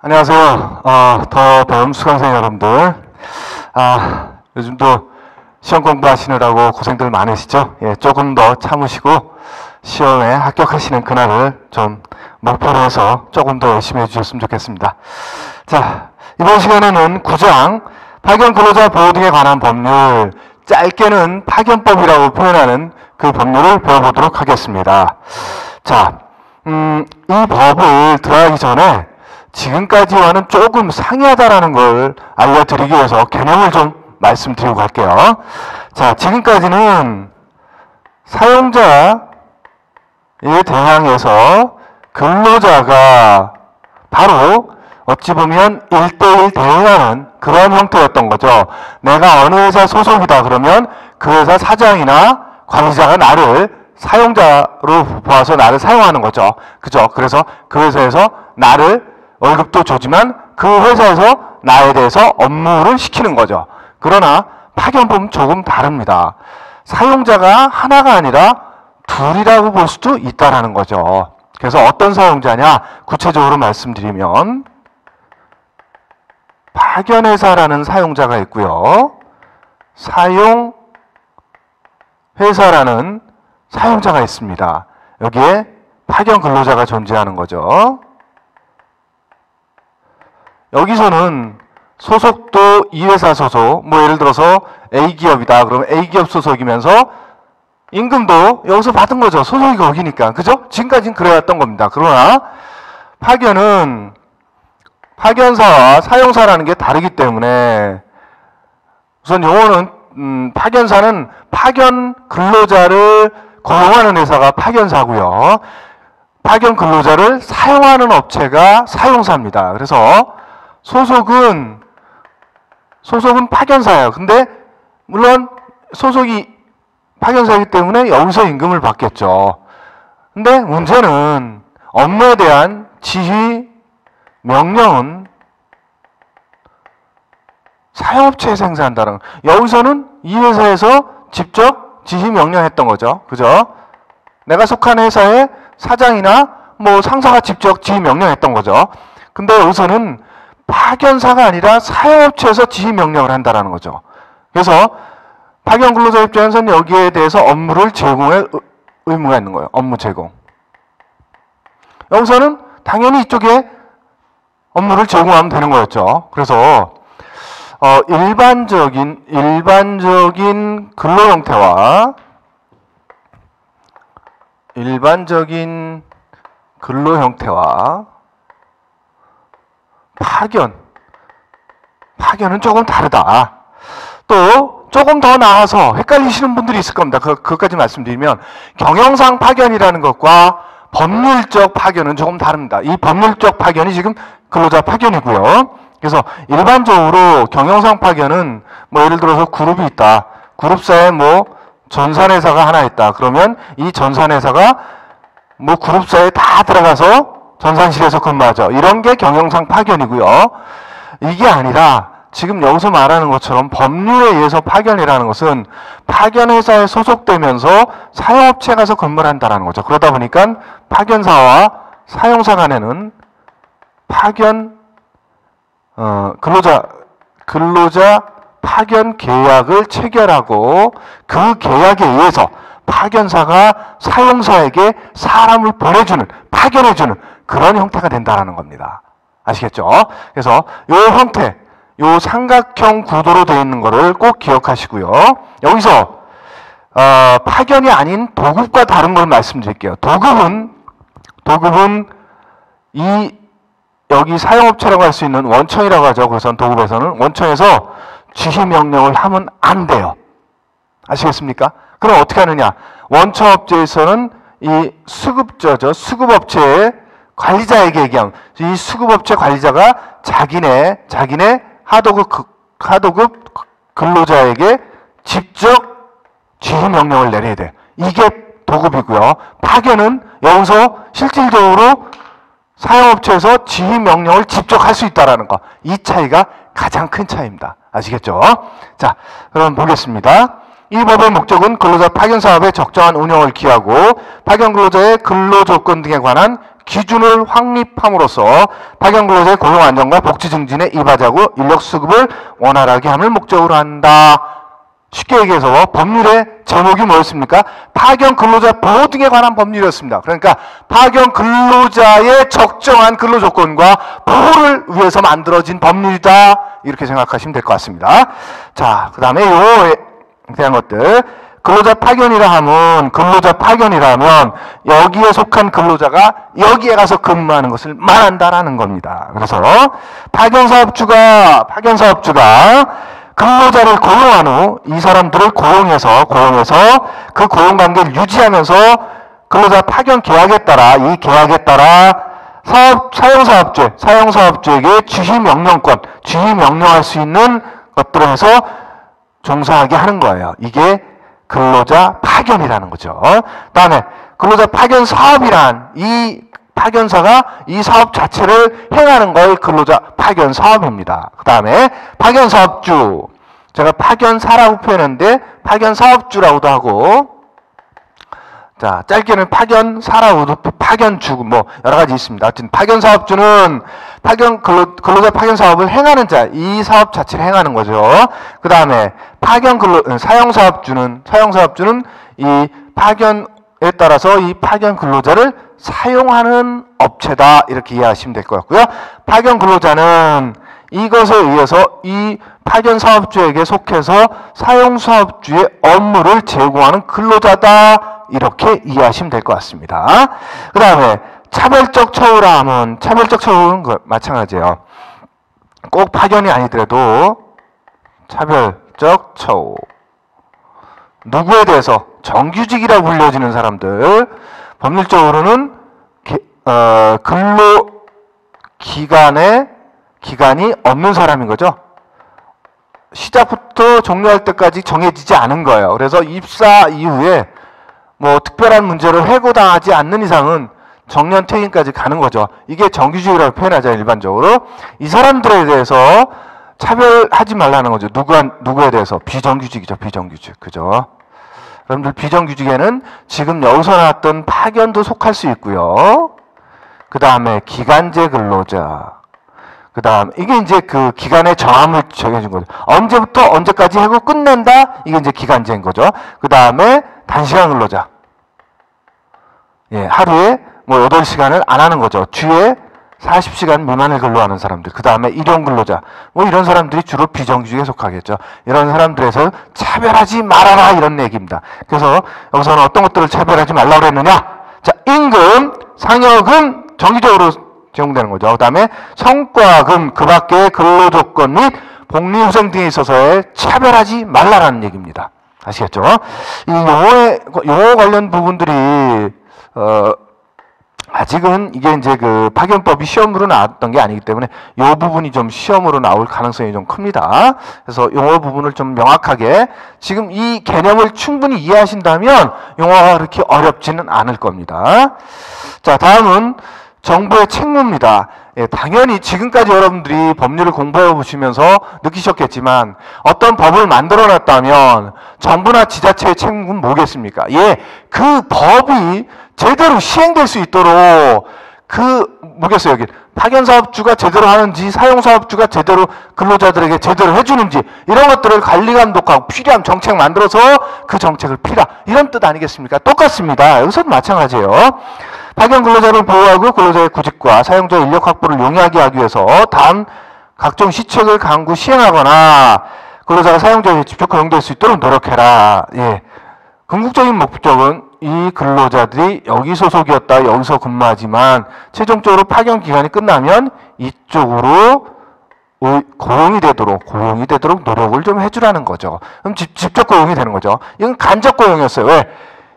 안녕하세요. 더 배움 수강생 여러분들. 요즘도 시험 공부하시느라고 고생들 많으시죠? 예, 조금 더 참으시고 시험에 합격하시는 그날을 좀 목표로 해서 조금 더 열심히 해주셨으면 좋겠습니다. 자, 이번 시간에는 9장 파견 근로자 보호 등에 관한 법률, 짧게는 파견법이라고 표현하는 그 법률을 배워보도록 하겠습니다. 자, 이 법을 들어가기 전에 지금까지와는 조금 상이하다라는 걸 알려드리기 위해서 개념을 좀 말씀드리고 갈게요. 자, 지금까지는 사용자에 대항해서 근로자가 바로 어찌 보면 1대1 대응하는 그런 형태였던 거죠. 내가 어느 회사 소속이다 그러면 그 회사 사장이나 관리자가 나를 사용자로 보아서 나를 사용하는 거죠. 그죠? 그래서 그 회사에서 나를 월급도 주지만 그 회사에서 나에 대해서 업무를 시키는 거죠. 그러나 파견법은 조금 다릅니다. 사용자가 하나가 아니라 둘이라고 볼 수도 있다라는 거죠. 그래서 어떤 사용자냐? 구체적으로 말씀드리면 파견회사라는 사용자가 있고요. 사용회사라는 사용자가 있습니다. 여기에 파견 근로자가 존재하는 거죠. 여기서는 소속도 이 회사 소속, 뭐 예를 들어서 A기업이다. 그러면 A기업 소속이면서 임금도 여기서 받은 거죠. 소속이 거기니까. 그죠? 지금까지는 그래왔던 겁니다. 그러나 파견은 파견사와 사용사라는 게 다르기 때문에 우선 용어는 파견사는 파견 근로자를 고용하는 회사가 파견사고요. 파견 근로자를 사용하는 업체가 사용사입니다. 그래서 소속은 파견사예요. 근데 물론 소속이 파견사이기 때문에 여기서 임금을 받겠죠. 근데 문제는 업무에 대한 지휘, 명령은 사용업체에서 행사한다는 거. 여기서는 이 회사에서 직접 지휘 명령했던 거죠. 그죠? 내가 속한 회사의 사장이나 뭐 상사가 직접 지휘 명령했던 거죠. 근데 여기서는 파견사가 아니라 사용업체에서 지휘 명령을 한다는 거죠. 그래서 파견 근로자 입장에서는 여기에 대해서 업무를 제공할 의무가 있는 거예요. 업무 제공. 여기서는 당연히 이쪽에 업무를 제공하면 되는 거였죠. 그래서 일반적인 근로 형태와 파견은 조금 다르다. 또 조금 더 나아서 헷갈리시는 분들이 있을 겁니다. 그것까지 말씀드리면 경영상 파견이라는 것과 법률적 파견은 조금 다릅니다. 이 법률적 파견이 지금 근로자 파견이고요. 그래서 일반적으로 경영상 파견은 뭐 예를 들어서 그룹이 있다. 그룹사에 뭐 전산회사가 하나 있다. 그러면 이 전산회사가 뭐 그룹사에 다 들어가서 전산실에서 근무하죠. 이런 게 경영상 파견이고요. 이게 아니라 지금 여기서 말하는 것처럼 법률에 의해서 파견이라는 것은 파견회사에 소속되면서 사용업체에 가서 근무를 한다는 거죠. 그러다 보니까 파견사와 사용사 간에는 근로자 파견 계약을 체결하고 그 계약에 의해서 파견사가 사용사에게 사람을 파견해주는 그런 형태가 된다는 겁니다. 아시겠죠? 그래서 이 형태, 이 삼각형 구도로 되어 있는 거를 꼭 기억하시고요. 여기서 파견이 아닌 도급과 다른 걸 말씀드릴게요. 도급은 여기 사용업체라고 할 수 있는 원청이라고 하죠. 그래서 도급에서는 원청에서 지휘 명령을 하면 안 돼요. 아시겠습니까? 그럼 어떻게 하느냐? 원청업체에서는 이 수급업체의 관리자에게 얘기하면 이 수급업체 관리자가 자기네 하도급 근로자에게 직접 지휘 명령을 내려야 돼. 이게 도급이고요. 파견은 여기서 실질적으로 사용업체에서 지휘 명령을 직접 할 수 있다는 거. 이 차이가 가장 큰 차이입니다. 아시겠죠? 자, 그럼 보겠습니다. 이 법의 목적은 근로자 파견 사업의 적정한 운영을 기하고 파견 근로자의 근로 조건 등에 관한 기준을 확립함으로써 파견 근로자의 고용 안정과 복지 증진에 이바지하고 인력 수급을 원활하게 함을 목적으로 한다. 쉽게 얘기해서 법률의 제목이 뭐였습니까? 파견 근로자 보호 등에 관한 법률이었습니다. 그러니까 파견 근로자의 적정한 근로 조건과 보호를 위해서 만들어진 법률이다. 이렇게 생각하시면 될 것 같습니다. 자, 그 다음에 요에 대한 것들. 근로자 파견이라 하면, 근로자 파견이라면 여기에 속한 근로자가 여기에 가서 근무하는 것을 말한다라는 겁니다. 그래서 파견 사업주가 근로자를 고용한 후 이 사람들을 고용해서 그 고용 관계를 유지하면서 근로자 파견 계약에 따라 이 계약에 따라 사용사업주에게 지휘 명령할 수 있는 것들을 해서 종사하게 하는 거예요. 이게 근로자 파견이라는 거죠. 그다음에 근로자 파견 사업이란 이 파견사가 이 사업 자체를 행하는 걸 근로자 파견 사업입니다. 그 다음에 파견 사업주, 제가 파견사라고 표현했는데 파견 사업주라고도 하고, 자 짧게는 파견사라고도 파견주 뭐 여러 가지 있습니다. 하여튼 파견 사업주는 근로자 파견 사업을 행하는 자, 이 사업 자체를 행하는 거죠. 그 다음에 사용 사업주는 이 파견에 따라서 이 파견 근로자를 사용하는 업체다. 이렇게 이해하시면 될 것 같고요. 파견 근로자는 이것에 의해서 이 파견 사업주에게 속해서 사용 사업주의 업무를 제공하는 근로자다. 이렇게 이해하시면 될 것 같습니다. 그 다음에 차별적 처우라 하면 차별적 처우는 마찬가지예요. 꼭 파견이 아니더라도 차별적 처우. 누구에 대해서 정규직이라고 불려지는 사람들, 법률적으로는 근로 기간이 없는 사람인 거죠. 시작부터 종료할 때까지 정해지지 않은 거예요. 그래서 입사 이후에 뭐 특별한 문제를 해고당하지 않는 이상은 정년 퇴임까지 가는 거죠. 이게 정규직이라고 표현하자 일반적으로. 이 사람들에 대해서 차별하지 말라는 거죠. 누구에 대해서? 비정규직이죠. 비정규직. 그죠? 여러분들 비정규직에는 지금 여기서 나왔던 파견도 속할 수 있고요. 그 다음에 기간제 근로자. 그 다음 이게 이제 그 기간의 정함을 정해준 거죠. 언제부터 언제까지 하고 끝낸다. 이게 이제 기간제인 거죠. 그 다음에 단시간 근로자. 예, 하루에 뭐 8시간을 안 하는 거죠. 주에 40시간 미만을 근로하는 사람들. 그 다음에 일용 근로자. 뭐 이런 사람들이 주로 비정규직에 속하겠죠. 이런 사람들에서 차별하지 말아라. 이런 얘기입니다. 그래서 여기서는 어떤 것들을 차별하지 말라고 그랬느냐. 자, 임금, 상여금 정기적으로 제공되는 거죠. 그 다음에 성과금, 그 밖의 근로조건 및 복리후생 등에 있어서의 차별하지 말라라는 얘기입니다. 아시겠죠? 이 용어 관련 부분들이 아직은 이게 이제 그 파견법이 시험으로 나왔던 게 아니기 때문에 이 부분이 좀 시험으로 나올 가능성이 좀 큽니다. 그래서 용어 부분을 좀 명확하게 지금 이 개념을 충분히 이해하신다면 용어가 그렇게 어렵지는 않을 겁니다. 자, 다음은 정부의 책무입니다. 예, 당연히 지금까지 여러분들이 법률을 공부해 보시면서 느끼셨겠지만 어떤 법을 만들어 놨다면 정부나 지자체의 책무는 뭐겠습니까? 예, 그 법이 제대로 시행될 수 있도록 뭐겠어요, 여기. 파견사업주가 제대로 하는지, 사용사업주가 제대로 근로자들에게 제대로 해주는지, 이런 것들을 관리 감독하고 필요한 정책 만들어서 그 정책을 피라. 이런 뜻 아니겠습니까? 똑같습니다. 여기서도 마찬가지예요. 파견 근로자를 보호하고 근로자의 구직과 사용자 인력 확보를 용이하게 하기 위해서 다음 각종 시책을 강구 시행하거나 근로자가 사용자에게 직접 고용될 수 있도록 노력해라. 예. 궁극적인 목적은 이 근로자들이 여기 소속이었다, 여기서 근무하지만 최종적으로 파견 기간이 끝나면 이쪽으로 고용이 되도록 노력을 좀 해주라는 거죠. 그럼 직접 고용이 되는 거죠. 이건 간접 고용이었어요. 왜?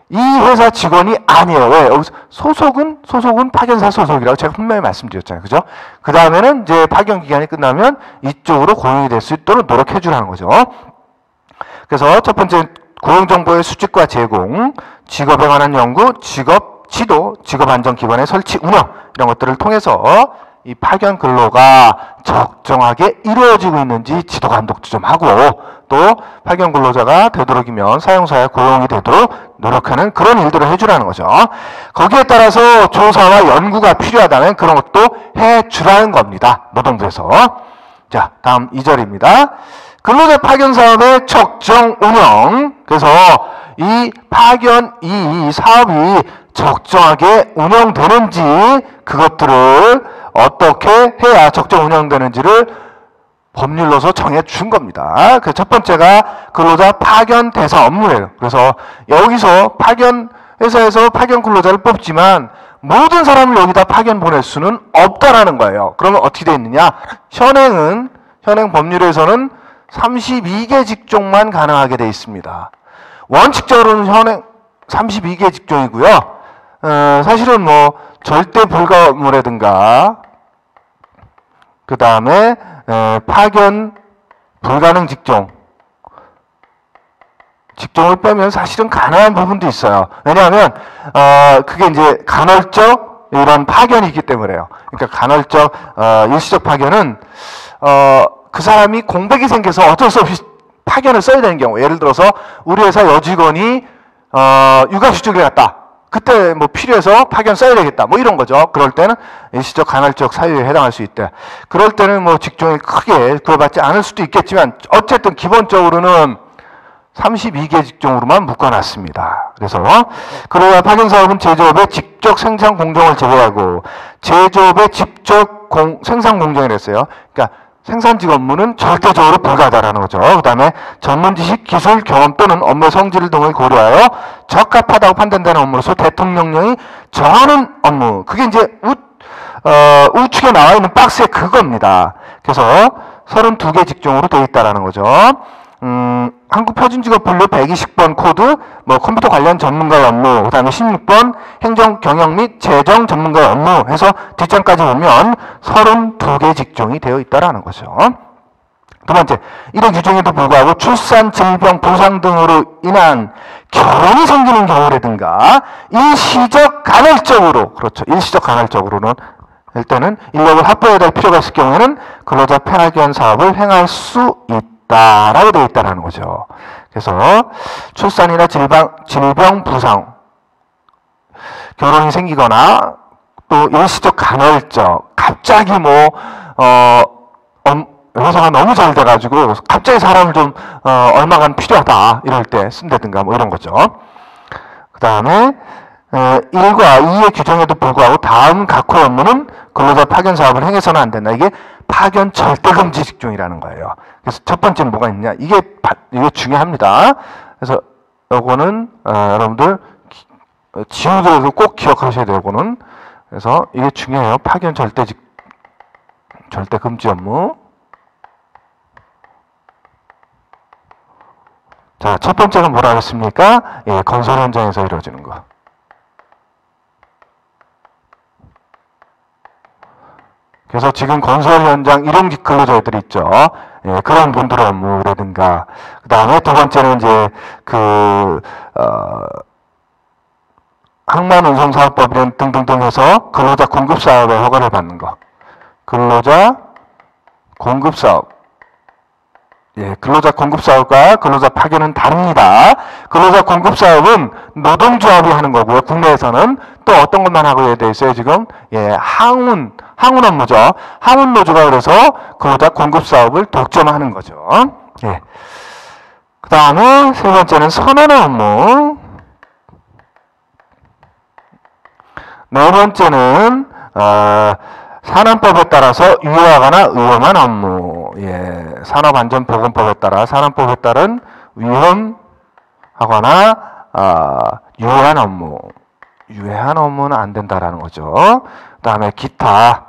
이 회사 직원이 아니에요. 왜? 여기서 소속은 파견사 소속이라고 제가 분명히 말씀드렸잖아요. 그죠? 그 다음에는 이제 파견 기간이 끝나면 이쪽으로 고용이 될 수 있도록 노력해 주라는 거죠. 그래서 첫 번째, 고용정보의 수집과 제공, 직업에 관한 연구, 직업 지도, 직업 안전 기반의 설치, 운영, 이런 것들을 통해서 이 파견 근로가 적정하게 이루어지고 있는지 지도 감독도 좀 하고, 또 파견 근로자가 되도록이면 사용사의 고용이 되도록 노력하는 그런 일들을 해주라는 거죠. 거기에 따라서 조사와 연구가 필요하다면 그런 것도 해주라는 겁니다. 노동부에서. 자, 다음 2절입니다. 근로자 파견 사업의 적정 운영. 그래서 이 파견, 이 사업이 적정하게 운영되는지, 그것들을 어떻게 해야 적정 운영되는지를 법률로서 정해 준 겁니다. 그 첫 번째가 근로자 파견 대상 업무예요. 그래서 여기서 회사에서 파견 근로자를 뽑지만 모든 사람을 여기다 파견 보낼 수는 없다라는 거예요. 그러면 어떻게 되어 있느냐? 현행 법률에서는 32개 직종만 가능하게 되어 있습니다. 원칙적으로는 현행 32개 직종이고요. 사실은 뭐 절대 불가 업무라든가, 그 다음에 파견 불가능 직종을 빼면 사실은 가능한 부분도 있어요. 왜냐하면 그게 이제 간헐적 이런 파견이 있기 때문에요. 그러니까 간헐적 일시적 파견은 그 사람이 공백이 생겨서 어쩔 수 없이 파견을 써야 되는 경우, 예를 들어서 우리 회사 여직원이 육아 휴직을 갔다. 그때 뭐 필요해서 파견 써야 되겠다. 뭐 이런 거죠. 그럴 때는 일시적 간헐적 사유에 해당할 수 있대. 그럴 때는 뭐 직종이 크게 구애받지 않을 수도 있겠지만 어쨌든 기본적으로는 32개 직종으로만 묶어놨습니다. 그래서 근로자 파견 사업은 제조업의 직접 생산 공정을 제외하고, 제조업의 직접 생산 공정이라 했어요. 그러니까 생산직 업무는 절대적으로 불가하다라는 거죠. 그 다음에 전문 지식, 기술, 경험 또는 업무 성질 등을 고려하여 적합하다고 판단되는 업무로서 대통령령이 정하는 업무. 그게 이제 우측에 나와 있는 박스에 그겁니다. 그래서 32개 직종으로 되어 있다라는 거죠. 한국표준직업분류 120번 코드, 뭐 컴퓨터 관련 전문가의 업무, 그 다음에 16번 행정, 경영 및 재정 전문가의 업무 해서 뒷장까지 보면 32개 직종이 되어 있다라는 거죠. 두 번째, 이런 규정에도 불구하고 출산, 질병, 부상 등으로 인한 결혼이 생기는 경우라든가 일시적 간헐적으로, 그렇죠, 일시적 간헐적으로는 일단은 인력을 확보해야 될 필요가 있을 경우에는 근로자 파견 사업을 행할 수 있다라고 되어 있다는 거죠. 그래서 출산이나 질병, 부상, 결혼이 생기거나 또 일시적 간헐적, 갑자기 회사가 너무 잘 돼가지고 갑자기 사람을 좀 얼마간 필요하다 이럴 때 쓴다든가 뭐 이런 거죠. 그 다음에 1과 2의 규정에도 불구하고 다음 각호 업무는 근로자 파견 사업을 행해서는 안 된다. 이게 파견 절대금지 직종이라는 거예요. 그래서 첫 번째는 뭐가 있냐? 이게 중요합니다. 그래서 요거는 여러분들 지우더라도 꼭 기억하셔야 돼요. 요거는. 그래서 이게 중요해요. 파견 절대금지 업무. 자, 첫 번째는 뭐라 그랬습니까? 예, 건설 현장에서 이루어지는 거. 그래서 지금 건설 현장 일용직 근로자들이 있죠. 예, 그런 분들의 업무라든가, 그 다음에 두 번째는 이제 항만운송사업법 등등등 해서 근로자 공급사업에 허가를 받는 거. 근로자 공급사업. 예, 근로자 공급사업과 근로자 파견은 다릅니다. 근로자 공급사업은 노동조합이 하는 거고요. 국내에서는 또 어떤 것만 하고 되어 있어요, 지금? 예, 항운 업무죠. 항운 노조가 그래서 근로자 공급사업을 독점하는 거죠. 예. 그 다음에 세 번째는 선언의 업무. 네 번째는, 산안법에 따라서 유효하거나 위험한 업무. 예, 산업안전보건법에 따라 산안법에 따른 위험하거나 유해한 업무. 유해한 업무는 안 된다라는 거죠. 그 다음에 기타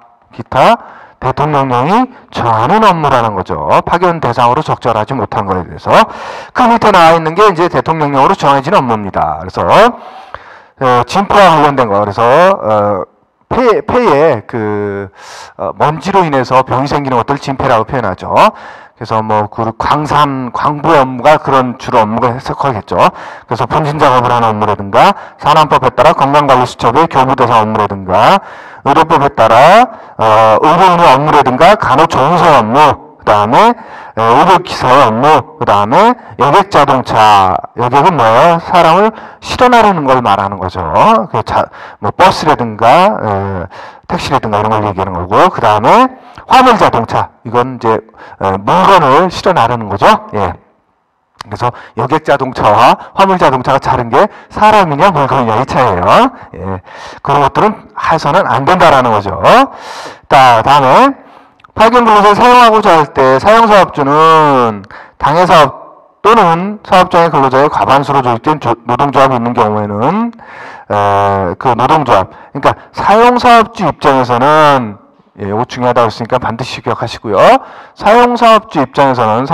대통령령이 정하는 업무라는 거죠. 파견 대상으로 적절하지 못한 거에 대해서. 그 밑에 나와 있는 게 이제 대통령령으로 정해진 업무입니다. 그래서 진포와 관련된 거. 그래서 폐에 먼지로 인해서 병이 생기는 것들 진폐라고 표현하죠. 그래서 뭐 그 광산, 광부 업무가 그런 주로 업무가 해석하겠죠. 그래서 분진 작업을 하는 업무라든가 산안법에 따라 건강관리수첩의 교부대상 업무라든가 의료법에 따라 의료인의 업무라든가 간호조무사 업무, 그 다음에 의료기사의 업무, 그 다음에 여객자동차, 여객은 뭐예요? 사람을 실어나르는 걸 말하는 거죠. 뭐 버스라든가 택시라든가 이런 걸 얘기하는 거고, 그 다음에 화물자동차, 이건 이제 물건을 실어나르는 거죠. 예. 그래서 여객자동차와 화물자동차가 다른 게 사람이냐 물건이냐 이 차이예요. 예. 그런 것들은 해서는 안 된다라는 거죠. 다음에 파견근로자를 사용하고자 할 때 사용사업주는 당해사업 또는 사업장의 근로자의 과반수로 조직된 노동조합이 있는 경우에는 그 노동조합, 그러니까 사용사업주 입장에서는 이거 중요하다고 했으니까 반드시 기억하시고요. 사용사업주 입장에서는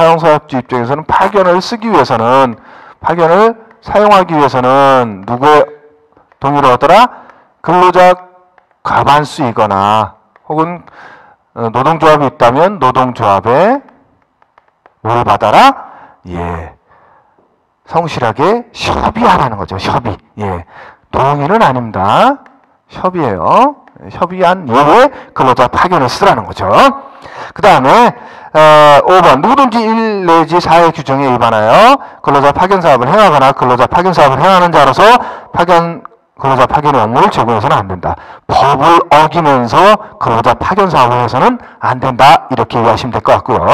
파견을 쓰기 위해서는, 파견을 사용하기 위해서는 누구의 동의를 얻어라? 근로자 과반수이거나 혹은 노동조합이 있다면 노동조합에 뭘 받아라? 예. 성실하게 협의하라는 거죠. 협의. 예. 동의는 아닙니다. 협의예요. 협의한 이후에 근로자 파견을 쓰라는 거죠. 그 다음에 5번 누구든지 1 내지 4의 규정에 위반하여 근로자 파견 사업을 행하거나 근로자 파견 사업을 행하는 자로서 근로자 파견의 업무를 제공해서는 안 된다. 법을 어기면서 근로자 파견 사업을 해서는 안 된다. 이렇게 이해하시면 될 것 같고요.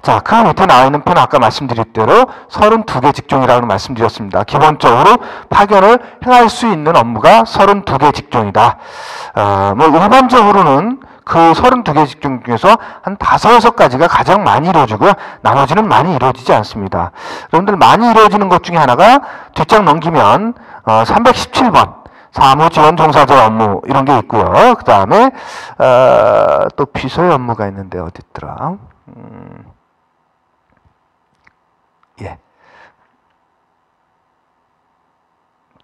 자, 그 밑에 나와 있는 편 아까 말씀드린 대로 32개 직종이라고 말씀드렸습니다. 기본적으로 파견을 행할 수 있는 업무가 32개 직종이다. 뭐 일반적으로는 그 32개 직종 중에서 한 5, 6가지가 가장 많이 이루어지고요. 나머지는 많이 이루어지지 않습니다. 여러분들 많이 이루어지는 것 중에 하나가 뒷장 넘기면 317번 사무지원 종사자 업무 이런 게 있고요. 그 다음에 또 비서의 업무가 있는데 어디 있더라? 예.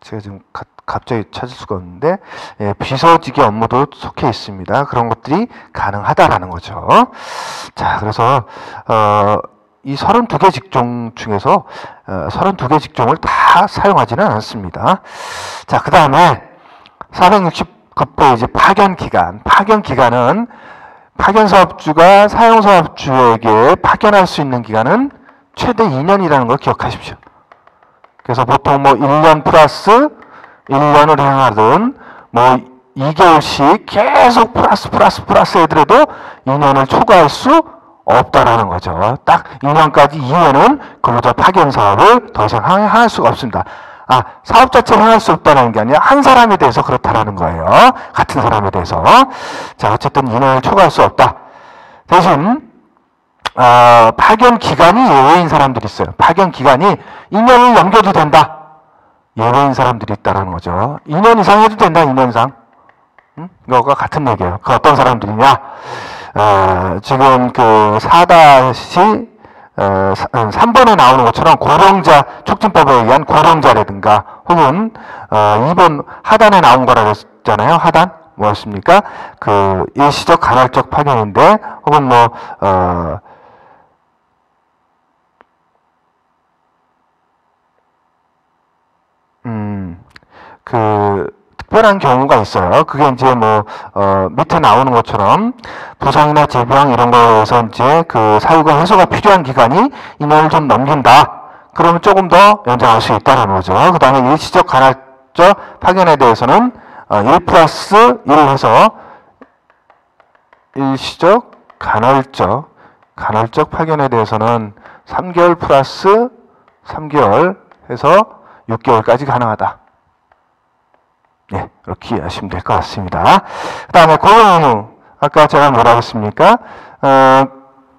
제가 지금 갑자기 찾을 수가 없는데 비서직의 업무도 속해 있습니다. 그런 것들이 가능하다라는 거죠. 자, 그래서 이 32개 직종 중에서 32개 직종을 다 사용하지는 않습니다. 자, 그 다음에 469배 이제 파견 기간. 파견 기간은 파견 사업주가 사용 사업주에게 파견할 수 있는 기간은 최대 2년이라는 걸 기억하십시오. 그래서 보통 뭐 1년 플러스 1년을 행하든 뭐 2개월씩 계속 플러스 해더라도 2년을 초과할 수 없다라는 거죠. 딱 2년까지 이후에는 근로자 파견 사업을 더 이상 행할 수가 없습니다. 사업 자체를 행할 수 없다는 게 아니라 한 사람에 대해서 그렇다라는 거예요. 같은 사람에 대해서. 자, 어쨌든 2년을 초과할 수 없다. 대신 파견 기간이 예외인 사람들이 있어요. 파견 기간이 2년을 넘겨도 된다. 예외인 사람들이 있다라는 거죠. 2년 이상 해도 된다. 2년 이상. 이거가 같은 얘기예요. 그 어떤 사람들이냐? 지금 그 3번에 나오는 것처럼 고령자 촉진법에 의한 고령자라든가 혹은 2번 하단에 나온 거라고 했잖아요. 하단 뭐였습니까? 그 일시적 간헐적 파견인데 혹은 뭐 그 특별한 경우가 있어요. 그게 이제 뭐 밑에 나오는 것처럼 부상이나 질병 이런 거에서 이제 그 사유가 해소가 필요한 기간이 2년을 좀 넘긴다. 그러면 조금 더 연장할 수 있다는 거죠. 그 다음에 일시적 간헐적 파견에 대해서는 1 플러스 1 해서 일시적 간헐적 파견에 대해서는 3개월 플러스 3개월 해서 6개월까지 가능하다. 네, 이렇게 이해하시면 될 것 같습니다. 그 다음에 고용, 아까 제가 뭐라고 했습니까?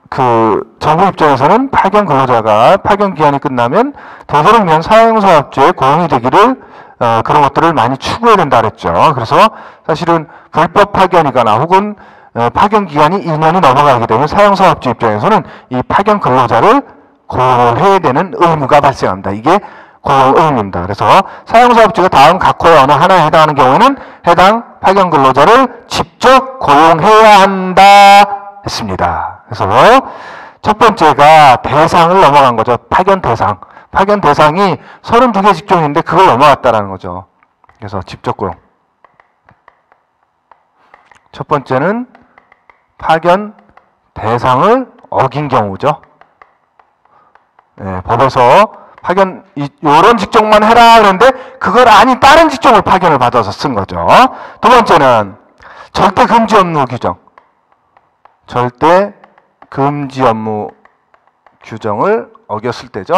그 정부 입장에서는 파견 근로자가 파견 기간이 끝나면 되도록이면 사용사업주의 고용이 되기를 그런 것들을 많이 추구해야 된다 그랬죠. 그래서 사실은 불법 파견이거나 혹은 파견 기간이 2년이 넘어가게 되면 사용사업주 입장에서는 이 파견 근로자를 고용을 해야 되는 의무가 발생합니다. 이게 고용 의무입니다. 그래서 사용사업주가 다음 각호의 어느 하나에 해당하는 경우에는 해당 파견 근로자를 직접 고용해야 한다 했습니다. 그래서 첫 번째가 대상을 넘어간 거죠. 파견 대상. 파견 대상이 32개 직종인데 그걸 넘어갔다라는 거죠. 그래서 직접 고용. 첫 번째는 파견 대상을 어긴 경우죠. 네, 법에서 파견 이런 직종만 해라 하는데 그걸 아닌 다른 직종을 파견을 받아서 쓴 거죠. 두 번째는 절대 금지 업무 규정. 절대 금지 업무 규정을 어겼을 때죠.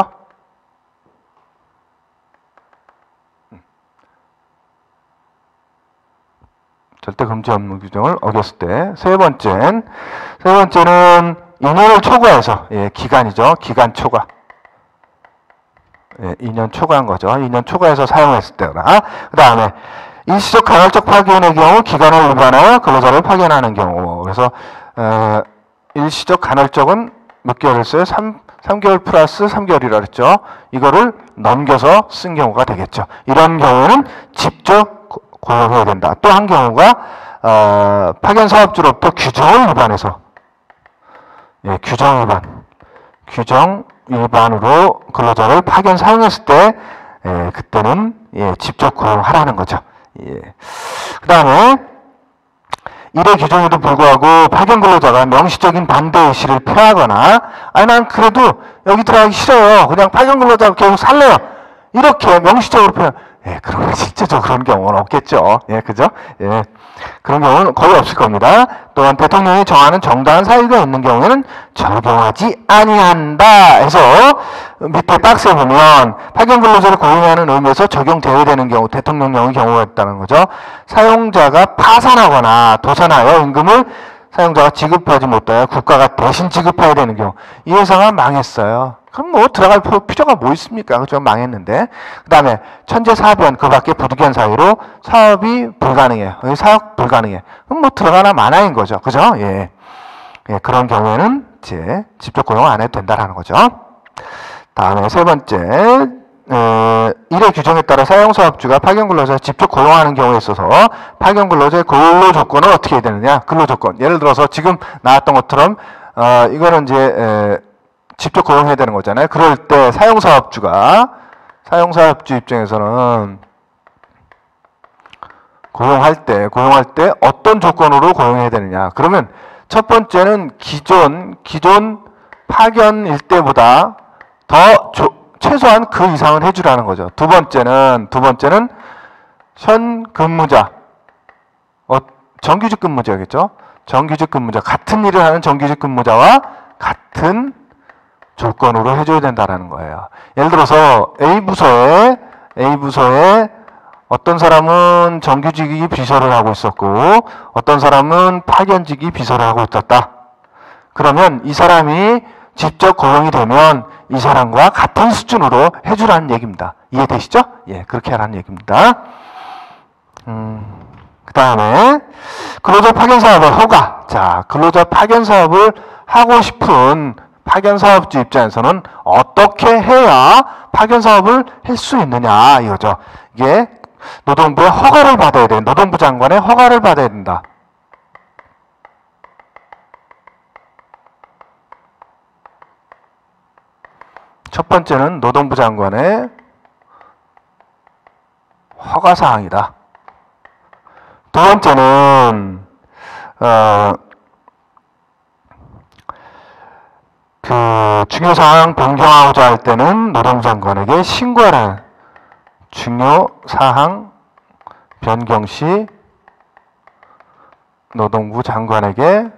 절대 금지 업무 규정을 어겼을 때. 세 번째는 2년을 초과해서, 기간이죠. 기간 초과. 2년 초과한 거죠. 2년 초과해서 사용했을 때나. 그 다음에 일시적 간헐적 파견의 경우 기간을 위반하여 근로자를 파견하는 경우. 그래서 일시적 간헐적은 몇 개월 했어요? 3개월 플러스 3개월이라 그랬죠. 이거를 넘겨서 쓴 경우가 되겠죠. 이런 경우는 직접 고용해야 된다. 또 한 경우가 파견 사업주로부터 규정을 위반해서 규정 위반으로 근로자를 파견 사용했을 때 그때는 직접 고용하라는 거죠. 그 다음에 이래 규정에도 불구하고 파견 근로자가 명시적인 반대 의식을 표하거나 아니 난 그래도 여기 들어가기 싫어요. 그냥 파견 근로자로 계속 살래요. 이렇게 명시적으로 표현. 그런 실제적으로 그런 경우는 없겠죠. 그죠? 그런 경우는 거의 없을 겁니다. 또한 대통령이 정하는 정당한 사유가 있는 경우에는 적용하지 아니한다 해서 밑에 박스에 보면 파견 근로자를 고용하는 의미에서 적용되어야 되는 경우 대통령령의 경우가 있다는 거죠. 사용자가 파산하거나 도산하여 임금을 사용자가 지급하지 못하여 국가가 대신 지급해야 되는 경우 이 회사가 망했어요. 그럼 뭐 들어갈 필요가 뭐 있습니까? 그죠? 망했는데. 그 다음에 천재사변 그 밖에 부득이한 사유로 사업이 불가능해요. 사업 불가능해. 그럼 뭐 들어가나 마나인 거죠. 그죠? 그런 경우에는 이제 직접 고용 안 해도 된다라는 거죠. 다음에 세 번째, 일의 규정에 따라 사용사업주가 파견근로자를 직접 고용하는 경우에 있어서 파견근로자의 근로조건은 어떻게 해야 되느냐? 근로조건. 예를 들어서 지금 나왔던 것처럼 이거는 이제 직접 고용해야 되는 거잖아요. 그럴 때 사용사업주 입장에서는 고용할 때 어떤 조건으로 고용해야 되느냐. 그러면 첫 번째는 기존 파견일 때보다 더 최소한 그 이상을 해주라는 거죠. 두 번째는 현 근무자, 정규직 근무자겠죠. 정규직 근무자, 같은 일을 하는 정규직 근무자와 같은 조건으로 해줘야 된다라는 거예요. 예를 들어서 A 부서에 어떤 사람은 정규직이 비서를 하고 있었고 어떤 사람은 파견직이 비서를 하고 있었다. 그러면 이 사람이 직접 고용이 되면 이 사람과 같은 수준으로 해주라는 얘기입니다. 이해되시죠? 그렇게 하라는 얘기입니다. 그 다음에 근로자 파견 사업의 허가. 자, 근로자 파견 사업을 하고 싶은 파견 사업주 입장에서는 어떻게 해야 파견 사업을 할 수 있느냐 이거죠. 이게 노동부의 허가를 받아야 돼. 노동부 장관의 허가를 받아야 된다. 첫 번째는 노동부 장관의 허가 사항이다. 두 번째는 그 중요사항 변경하고자 할 때는 노동부 장관에게 신고하라는 중요사항 변경 시 노동부 장관에게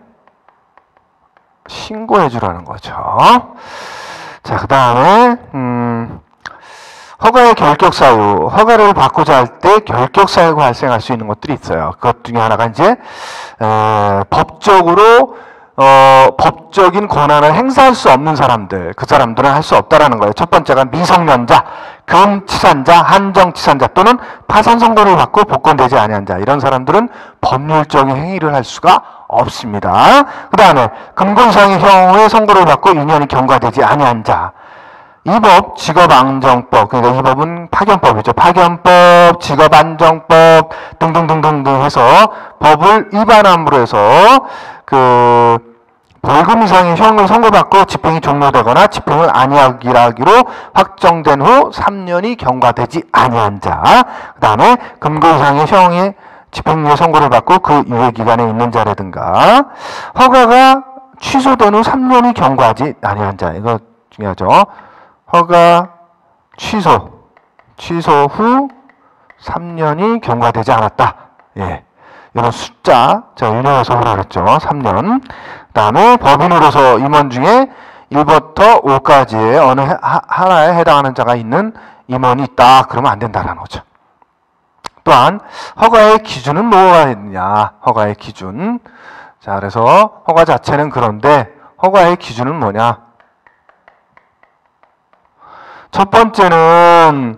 신고해 주라는 거죠. 자, 그 다음에 허가의 결격사유. 허가를 받고자 할 때 결격사유가 발생할 수 있는 것들이 있어요. 그것 중에 하나가 이제 법적인 권한을 행사할 수 없는 사람들, 그 사람들은 할 수 없다라는 거예요. 첫 번째가 미성년자, 금치산자, 한정치산자 또는 파산 선고를 받고 복권되지 아니한 자, 이런 사람들은 법률적인 행위를 할 수가 없습니다. 그 다음에 금고 이상의 형의 선고를 받고 2년이 경과되지 아니한 자, 이 법, 직업안정법, 그러니까 이 법은 파견법이죠. 파견법, 직업안정법 등등등등등 해서 법을 위반함으로 해서 벌금 이상의 형을 선고받고 집행이 종료되거나 집행을 아니하기로 확정된 후 3년이 경과되지 아니한 자, 그 다음에 금고 이상의 형의 집행유예 선고를 받고 그 유예 기간에 있는 자라든가, 허가가 취소된 후 3년이 경과하지 아니한 자, 이거 중요하죠. 허가 취소 후 3년이 경과되지 않았다. 예. 이런 숫자, 제가 인용해서 그랬죠. 3년. 그 다음에 법인으로서 임원 중에 1부터 5까지의 어느 하나에 해당하는 자가 있는 임원이 있다. 그러면 안 된다는 거죠. 또한 허가의 기준은 뭐가 있느냐. 허가의 기준. 자, 그래서 허가 자체는 그런데 허가의 기준은 뭐냐. 첫 번째는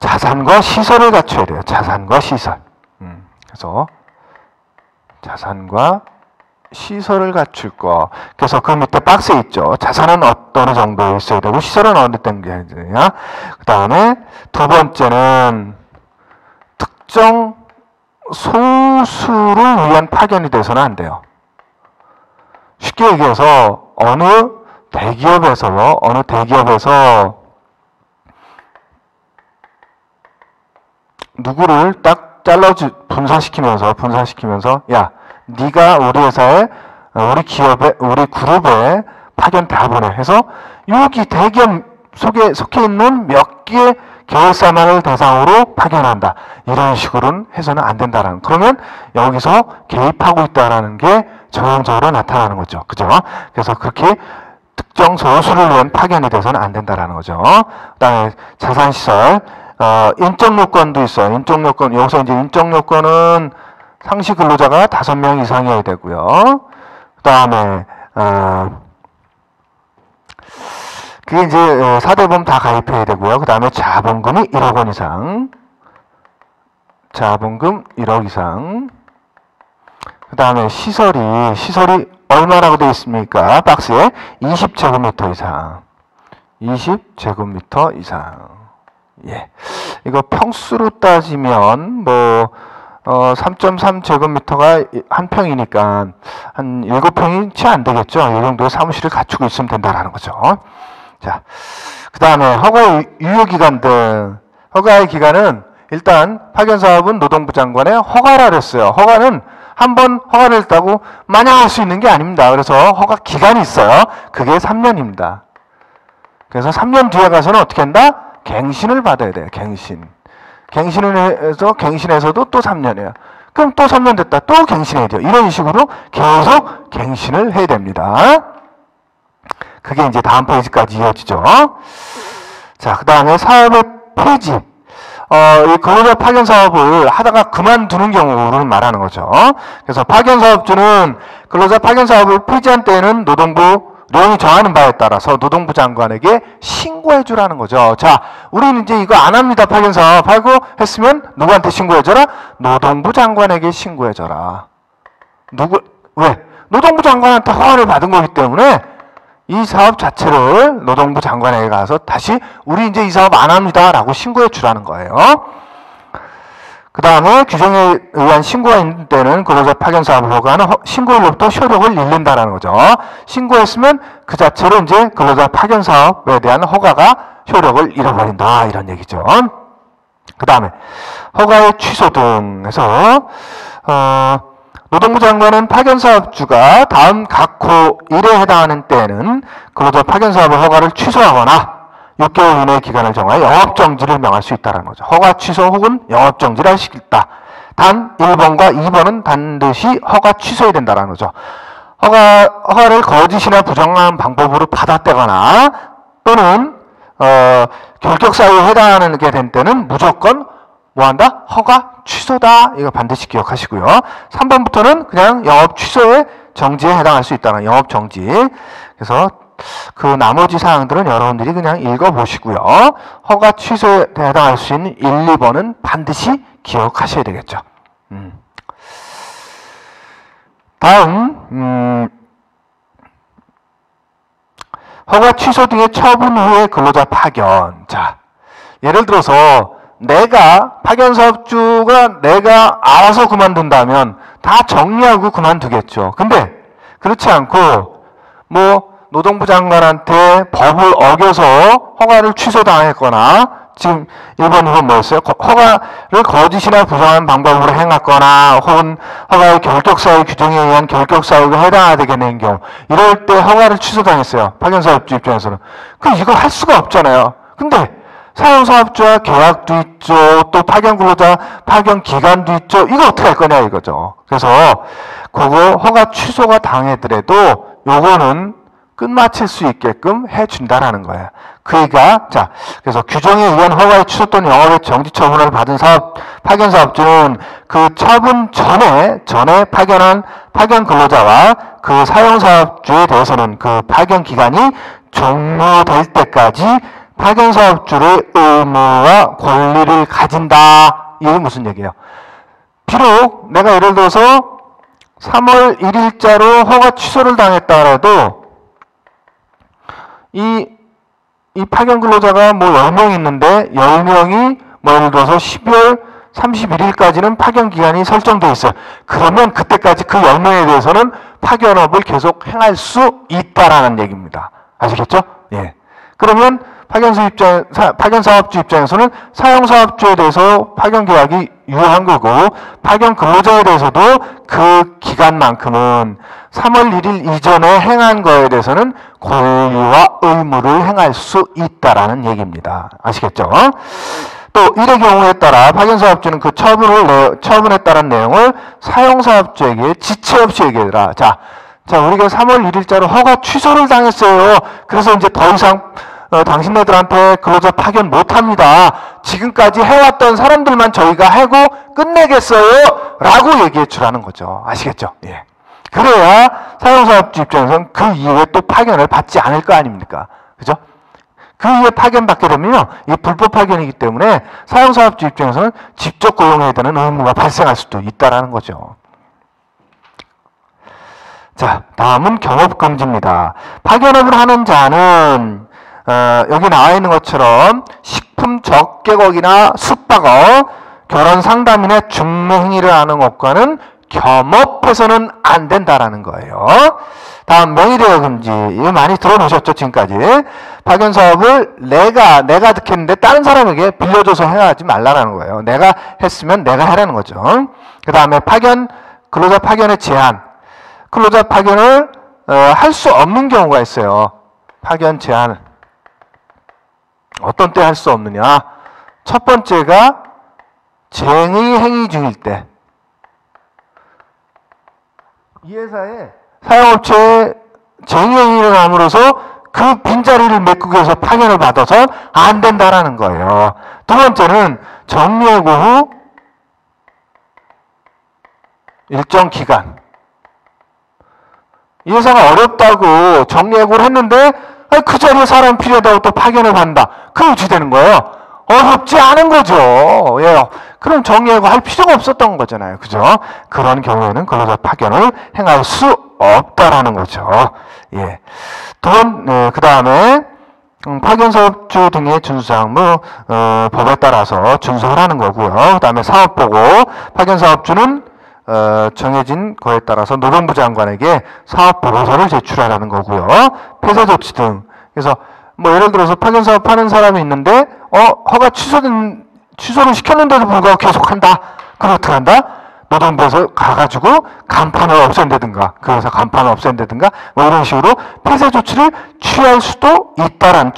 자산과 시설을 갖춰야 돼요. 자산과 시설. 그래서 자산과 시설을 갖출 거. 그래서 그 밑에 박스에 있죠. 자산은 어느 정도 있어야 되고 시설은 어느 정도 있어야 되냐. 그 다음에 두 번째는 특정 소수를 위한 파견이 돼서는 안 돼요. 쉽게 얘기해서 어느 대기업에서 누구를 딱 분산시키면서 야, 네가 우리 회사에, 우리 기업에, 우리 그룹에 파견 다 보내 해서 여기 대기업 속해 있는 몇 개의 계열사만을 대상으로 파견한다. 이런 식으로는 해서는 안 된다라는. 그러면 여기서 개입하고 있다라는 게 정황적으로 나타나는 거죠. 그죠? 그래서 그렇게 특정 소수를 위한 파견이 돼서는 안 된다라는 거죠. 그 다음에 자산시설, 인적 요건도 있어요. 인적 요건, 여기서 이제 인적 요건은 상시 근로자가 5명 이상이어야 되고요. 그 다음에, 그게 이제 4대보험 다 가입해야 되고요. 그 다음에 자본금이 1억 원 이상. 자본금 1억 이상. 그 다음에 시설이 얼마라고 되어 있습니까? 박스에 20제곱미터 이상. 20제곱미터 이상. 예. 이거 평수로 따지면, 3.3제곱미터가 한 평이니까, 한 7평이 채 안 되겠죠? 이 정도의 사무실을 갖추고 있으면 된다라는 거죠. 자. 그 다음에 허가의 유효기간 허가의 기간은 일단 파견사업은 노동부 장관의 허가라 그랬어요. 허가는 한번 허가를 했다고 마냥 할 수 있는 게 아닙니다. 그래서 허가 기간이 있어요. 그게 3년입니다. 그래서 3년 뒤에 가서는 어떻게 한다? 갱신을 받아야 돼요. 갱신에서도 또 3년이에요. 그럼 또 3년 됐다. 또 갱신해야 돼요. 이런 식으로 계속 갱신을 해야 됩니다. 그게 이제 다음 페이지까지 이어지죠. 자, 그 다음에 사업의 폐지. 이 근로자 파견 사업을 하다가 그만두는 경우를 말하는 거죠. 그래서 파견 사업주는 근로자 파견 사업을 폐지한 때에는 노동부령이 정하는 바에 따라서 노동부 장관에게 신고해 주라는 거죠. 자, 우리는 이제 이거 안 합니다. 파견 사업 하고 했으면 누구한테 신고해 줘라? 노동부 장관에게 신고해 줘라. 왜? 노동부 장관한테 허가를 받은 거기 때문에 이 사업 자체를 노동부 장관에게 가서 다시 우리 이제 이 사업 안 합니다 라고 신고해 주라는 거예요. 그 다음에 규정에 의한 신고가 있는 때는 근로자 파견 사업을 허가하는 신고일로부터 효력을 잃는다라는 거죠. 신고했으면 그 자체로 이제 근로자 파견 사업에 대한 허가가 효력을 잃어버린다 이런 얘기죠. 그 다음에 허가의 취소 등 해서 노동부 장관은 파견사업주가 다음 각호 1에 해당하는 때에는 근로자 파견사업의 허가를 취소하거나 6개월 이내의 기간을 정하여 영업정지를 명할 수 있다는 거죠. 허가 취소 혹은 영업정지를 할 수 있다. 단 1번과 2번은 반드시 허가 취소해야 된다는 거죠. 허가를 거짓이나 부정한 방법으로 받았다거나 또는 결격사유에 해당하는 게 된 때는 무조건 뭐한다? 허가 취소다. 이거 반드시 기억하시고요. 3번부터는 그냥 영업 취소에 정지에 해당할 수 있다는 영업 정지. 그래서 그 나머지 사항들은 여러분들이 그냥 읽어보시고요. 허가 취소에 해당할 수 있는 1, 2번은 반드시 기억하셔야 되겠죠. 다음 허가 취소 등의 처분 후에 근로자 파견. 자, 예를 들어서 내가 파견사업주가 내가 알아서 그만둔다면 다 정리하고 그만두겠죠. 근데 그렇지 않고 뭐 노동부 장관한테 법을 어겨서 허가를 취소당했거나, 지금 1번, 2번 뭐였어요? 허가를 거짓이나 부정한 방법으로 행했거나, 혹은 허가의 결격사유 규정에 의한 결격사유가 해당되는 경우, 이럴 때 허가를 취소당했어요. 파견사업주 입장에서는. 그럼 이거 할 수가 없잖아요. 근데 사용사업주와 계약도 있죠. 또 파견근로자 파견 기간도 있죠. 이거 어떻게 할 거냐 이거죠. 그래서 그거 허가 취소가 당하더라도 요거는 끝마칠 수 있게끔 해준다라는 거예요. 그러니까 자, 그래서 규정에 의한 허가의 취소 또는 영업의 정지 처분을 받은 파견사업주는 그 처분 전에 파견한 파견 근로자와 그 사용사업주에 대해서는 그 파견 기간이 종료될 때까지 파견사업주의 의무와 권리를 가진다. 이게 무슨 얘기예요? 비록 내가 예를 들어서 3월 1일자로 허가 취소를 당했다라도 이 파견 근로자가 뭐 10명 있는데 10명이 뭐 예를 들어서 12월 31일까지는 파견 기간이 설정되어 있어요. 그러면 그때까지 그 10명에 대해서는 파견업을 계속 행할 수 있다라는 얘기입니다. 아시겠죠? 예. 그러면 파견사업주 입장에서는 사용사업주에 대해서 파견 계약이 유효한 거고, 파견 근로자에 대해서도 그 기간만큼은 3월 1일 이전에 행한 거에 대해서는 권리와 의무를 행할 수 있다라는 얘기입니다. 아시겠죠? 또 일의 경우에 따라 파견사업주는 그 처분에 따른 내용을 사용사업주에게 지체 없이 얘기해라. 자, 우리가 3월 1일자로 허가 취소를 당했어요. 그래서 이제 더 이상 당신네들한테 근로자 파견 못합니다. 지금까지 해왔던 사람들만 저희가 하고 끝내겠어요. 라고 얘기해 주라는 거죠. 아시겠죠? 예. 그래야 사용사업주 입장에서는 그 이후에 또 파견을 받지 않을 거 아닙니까? 그죠? 그 이후에 파견받게 되면요, 이게 불법 파견이기 때문에 사용사업주 입장에서는 직접 고용해야 되는 의무가 발생할 수도 있다라는 거죠. 자, 다음은 경업금지입니다. 파견업을 하는 자는 여기 나와 있는 것처럼 식품 적개곡이나 숙박업, 결혼 상담이나 중매행위를 하는 것과는 겸업해서는 안 된다라는 거예요. 다음 명의대여 금지. 이거 많이 들어보셨죠, 지금까지. 파견 사업을 내가 듣겠는데 다른 사람에게 빌려줘서 해야지 말라는 거예요. 내가 했으면 내가 하라는 거죠. 그 다음에 근로자 파견의 제한. 근로자 파견을 할 수 없는 경우가 있어요. 파견 제한. 어떤 때 할 수 없느냐? 첫 번째가 쟁의 행위 중일 때. 이 회사에 사용업체에 쟁의 행위를 함으로써 그 빈자리를 메꾸기 위해서 파견을 받아서 안 된다라는 거예요. 두 번째는 정리해고 후 일정 기간. 이 회사가 어렵다고 정리해고를 했는데 그 자리에 사람 필요하다고 또 파견을 받는다. 그럼 어찌 되는 거예요? 어렵지 않은 거죠. 예. 그럼 정리해고 할 필요가 없었던 거잖아요. 그죠? 그런 경우에는 근로자 파견을 행할 수 없다라는 거죠. 예. 그 다음에 파견사업주 등의 준수사항 법에 따라서 준수를 하는 거고요. 그 다음에 사업보고, 파견사업주는 정해진 거에 따라서 노동부 장관에게 사업보고서를 제출하라는 거고요. 폐쇄조치 등. 그래서 뭐 예를 들어서 파견사업 하는 사람이 있는데 허가 취소를 시켰는데도 불구하고 계속한다. 그럼 어떻게 한다? 노동부에서 가가지고 간판을 없앤다든가, 그래서 간판을 없앤다든가, 뭐 이런 식으로 폐쇄 조치를 취할 수도 있다라는,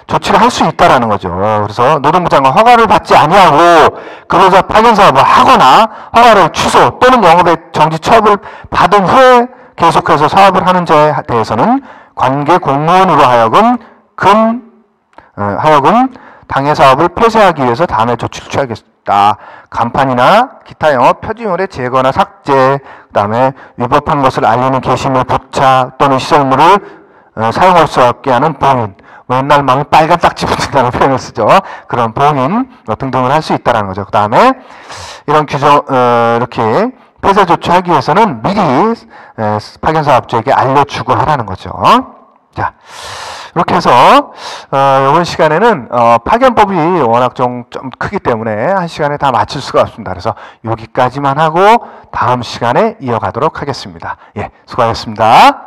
조치를 할 수 있다라는 거죠. 그래서 노동부 장관 허가를 받지 아니하고 근로자 파견 사업을 하거나 허가를 취소 또는 영업의 정지 처분을 받은 후에 계속해서 사업을 하는 자에 대해서는 관계 공무원으로 하여금 당해 사업을 폐쇄하기 위해서 다음에 조치를 취하겠다. 간판이나 기타 영업 표지물의 제거나 삭제, 그 다음에 위법한 것을 알리는 게시물 부착 또는 시설물을 사용할 수 없게 하는 봉인. 옛날 망에 빨간 딱지 붙인다는 표현을 쓰죠. 그런 봉인 등등을 할 수 있다는 거죠. 그 다음에 이런 규정, 이렇게 폐쇄 조치하기 위해서는 미리 파견사업주에게 알려주고 하라는 거죠. 자. 이렇게 해서 이번 시간에는 파견법이 워낙 좀 크기 때문에 한 시간에 다 마칠 수가 없습니다. 그래서 여기까지만 하고 다음 시간에 이어가도록 하겠습니다. 예, 수고하셨습니다.